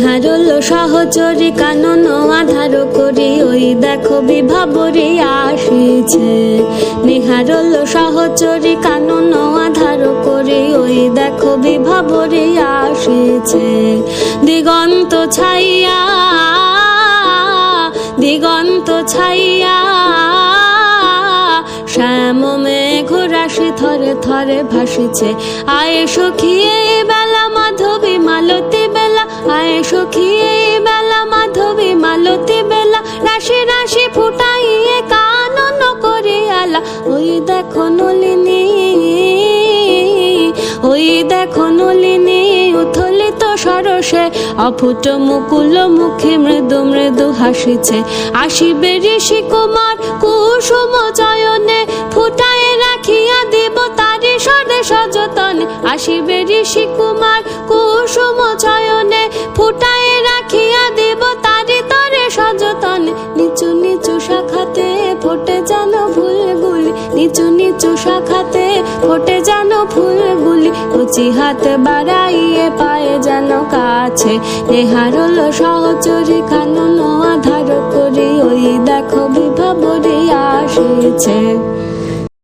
নেহারল সহচরী কানন আধার করি ওই দেখো বিভাবরী আসিছে। নেহারল সহচরী কানন আধার করি ওই দেখো বিভাবরী আসিছে। দিগন্ত ছাইয়া দিগন্ত ছাইয়া শ্যাম মেঘ রাশি থরে থরে ভাসিছে। আয়ে সখী এই বেলা মাধবী মালতী বেলা, আয়ে সখী এই বেলা মাধবী মালতী বেলা, রাশি রাশি ফুটাইয়ে কানন করি আলা। ওই দেখো নলিনী ওই দেখো নলিনী উথলিত সরসে, অফুট মুকুল মুখে মৃদু মৃদু হাসিছে। আসিবে ঋষি কুমার কুসুম চয়নে, ফুটায় রাখিয়া দিব তারি সদে সযতনে। আসিবে ঋষি কুমার কুসুম চয়নে, ফুটায় রাখিয়া দিব তারি তরে সযতনে। নিচু নিচু শাখাতে ফোটে যেন ফুলগুলি, নিচু নিচু শাখাতে ফোটে যেন ফুলগুলি, কচি হাত বাড়াইয়ে পায়ে যেন কাছে। নেহারল সহচরী কানন আধার করি ওই দেখো বিভাবরী আসিছে।